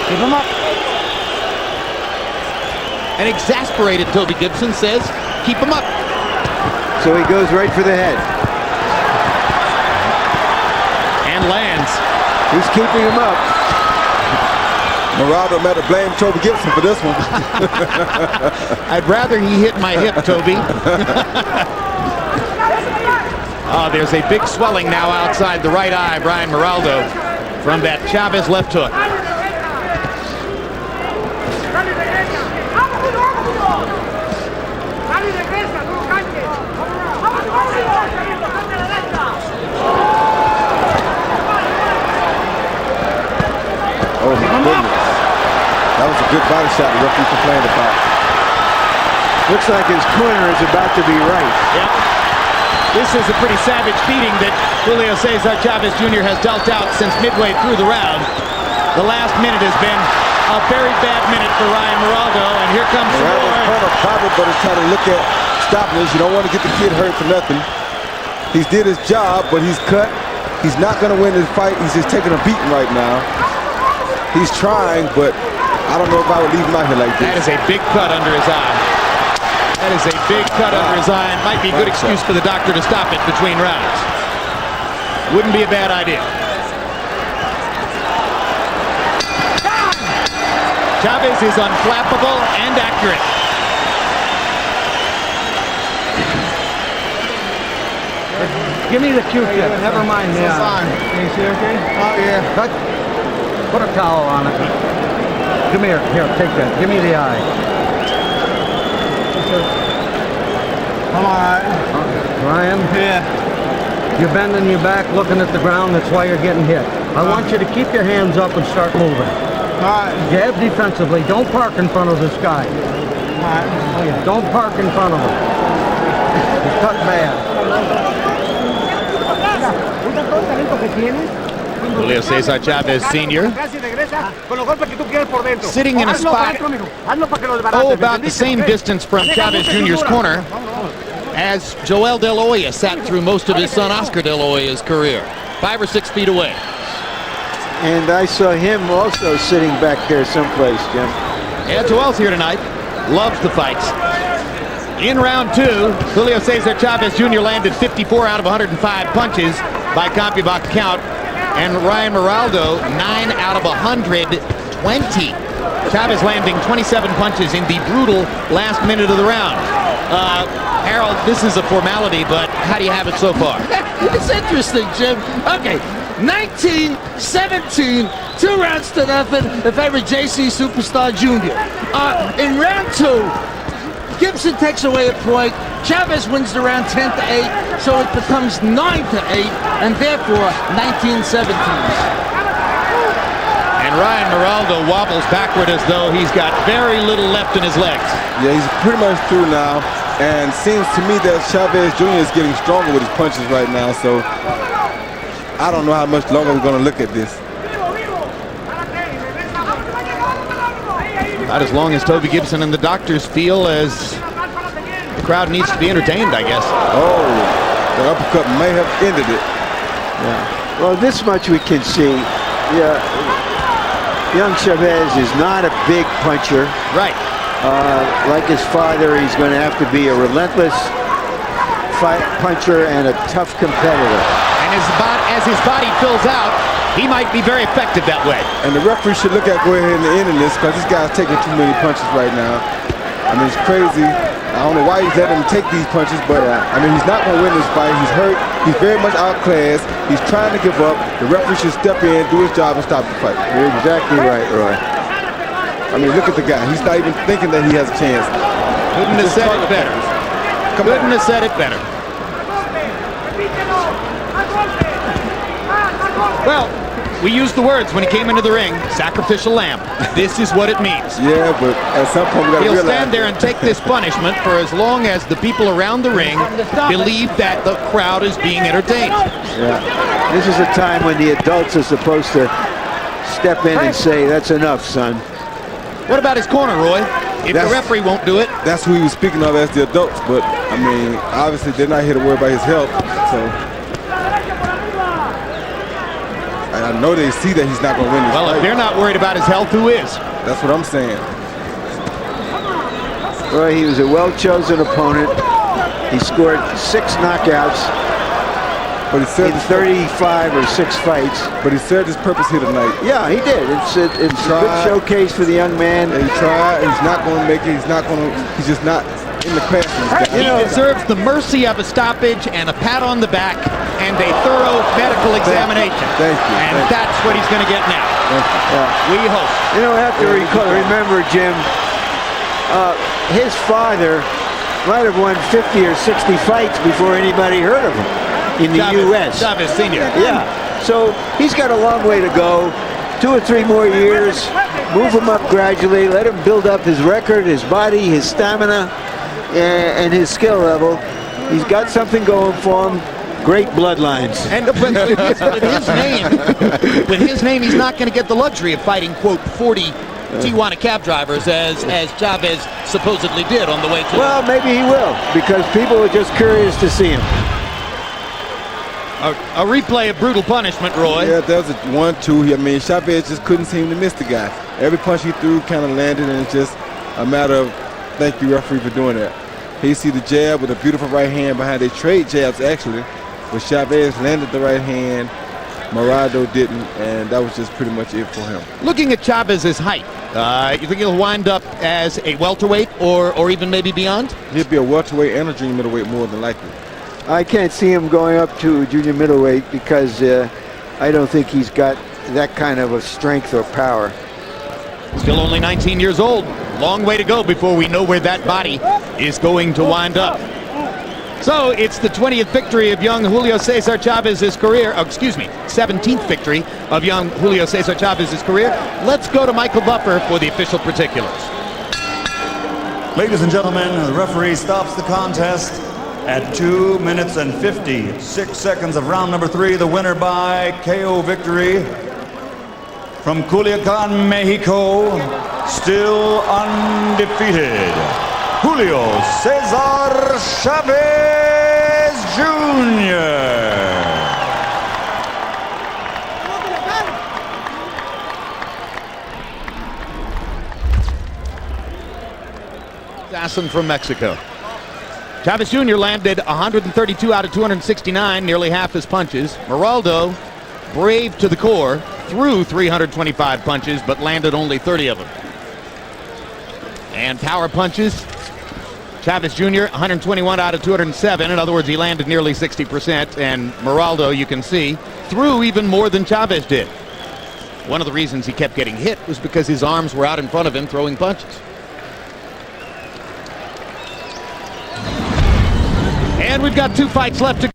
Keep him up. An exasperated Toby Gibson says, keep him up. So he goes right for the head. And lands. He's keeping him up. Moraldo had to blame Toby Gibson for this one. I'd rather he hit my hip, Toby. Oh, there's a big swelling now outside the right eye, Brian Moraldo, from that Chavez left hook. Oh my goodness. That was a good body shot the referee complained about. Looks like his corner is about to be right. Yep. This is a pretty savage beating that Julio Cesar Chavez Jr. has dealt out since midway through the round. The last minute has been a very bad minute for Ryan Moraldo, and here comes some more. Corner probably, but is trying to look at stopping this. You don't want to get the kid hurt for nothing. He's did his job, but he's cut. He's not going to win this fight. He's just taking a beating right now. He's trying, but I don't know if I would leave him out here like this. That is a big cut under his eye. That is a big cut under his eye, and might be a good excuse for the doctor to stop it between rounds. Wouldn't be a bad idea. Chavez is unflappable and accurate. Give me the Q-tip. Never mind the eye. Can you see okay? Oh, yeah. Put a towel on it. Come here. Here, take that. Give me the eye. Come on. Ryan? Yeah. You're bending your back, looking at the ground. That's why you're getting hit. I want you to keep your hands up and start moving. All right. Jab defensively. Don't park in front of this guy. All right. Don't park in front of him. He's cut bad. Julio Cesar Chavez Sr. sitting in a spot about the same distance from Chavez Jr.'s corner as Joel De La Hoya sat through most of his son Oscar De La Hoya's career. 5 or 6 feet away. And I saw him also sitting back there someplace, Jim. Yeah, Joel's here tonight. Loves the fights. In round 2, Julio Cesar Chavez Jr. landed 54 out of 105 punches by CompuBox count, and Ryan Moraldo 9 out of 120. Chavez landing 27 punches in the brutal last minute of the round. Harold, this is a formality, but how do you have it so far? It's interesting, Jim. Okay, 19-17, 2 rounds to nothing in favor of JC Superstar Jr. In round 2, Gibson takes away a point. Chavez wins the round 10-8, so it becomes 9-8, and therefore 19-17. And Ryan Moraldo wobbles backward as though he's got very little left in his legs. Yeah, he's pretty much through now, and seems to me that Chavez Jr. is getting stronger with his punches right now, so I don't know how much longer we're going to look at this. Not as long as Toby Gibson and the doctors feel as the crowd needs to be entertained, I guess. Oh, the uppercut may have ended it. Yeah. Well, this much we can see. Yeah, young Chavez is not a big puncher. Right. Like his father, he's going to have to be a relentless puncher and a tough competitor. And as his body fills out, he might be very effective that way. And the referee should look at going ahead and ending this, because this guy's taking too many punches right now. I mean, it's crazy. I don't know why he's letting him take these punches, but I mean, he's not going to win this fight. He's hurt. He's very much outclassed. He's trying to give up. The referee should step in, do his job, and stop the fight. You're exactly right, Roy. I mean, look at the guy. He's not even thinking that he has a chance. Couldn't have said it better. Couldn't have said it better. Well, we used the words when he came into the ring, sacrificial lamb. This is what it means. Yeah, but at some point we got to He'll realize. stand there and take this punishment for as long as the people around the ring believe that the crowd is being entertained. Yeah. This is a time when the adults are supposed to step in and say, that's enough, son. What about his corner, Roy? If the referee won't do it. That's who he was speaking of as the adults, but I mean, obviously they're not here to worry about his health, so. I know they see that he's not going to win this Well, if fight. they're not worried about his health, who is? That's what I'm saying. Well, he was a well-chosen opponent. He scored 6 knockouts But he said in 35 or 6 fights. But he served his purpose here tonight. Yeah, he did. It's a good tried. showcase for the young man. And he tried. He's not going to make it. He's just not in the class. He deserves the mercy of a stoppage and a pat on the back and a thorough medical examination. Thank you. And Thank you. that's what he's going to get now. We hope. You know, have to remember, Jim, his father might have won 50 or 60 fights before anybody heard of him in the U.S. Chavez Sr. Yeah, so he's got a long way to go. 2 or 3 more years, move him up gradually, let him build up his record, his body, his stamina, and his skill level. He's got something going for him. Great bloodlines. And with his name, he's not going to get the luxury of fighting, quote, 40 Tijuana cab drivers as Chavez supposedly did on the way to. Well, maybe he will, because people are just curious to see him. A replay of brutal punishment, Roy. Yeah, that was a 1-2. I mean, Chavez just couldn't seem to miss the guy. Every punch he threw kind of landed, and it's just a matter of thank you, referee, for doing that. He see the jab with a beautiful right hand behind. They trade jabs, actually, but Chavez landed the right hand. Morado didn't, and that was just pretty much it for him. Looking at Chavez's height, you think he'll wind up as a welterweight or even maybe beyond? He'll be a welterweight and a junior middleweight more than likely. I can't see him going up to junior middleweight because I don't think he's got that kind of a strength or power. Still only 19 years old. Long way to go before we know where that body is going to wind up. So it's the 20th victory of young Julio Cesar Chavez's career. 17th victory of young Julio Cesar Chavez's career. Let's go to Michael Buffer for the official particulars. Ladies and gentlemen, the referee stops the contest at 2 minutes and 56 seconds of round number 3. The winner by KO victory from Culiacan, Mexico, still undefeated, Julio Cesar Chavez Jr. Assassin from Mexico. Chavez Jr. landed 132 out of 269, nearly half his punches. Moraldo, brave to the core, threw 325 punches, but landed only 30 of them. And power punches, Chavez Jr., 121 out of 207. In other words, he landed nearly 60%. And Moraldo, you can see, threw even more than Chavez did. One of the reasons he kept getting hit was because his arms were out in front of him throwing punches. And we've got 2 fights left to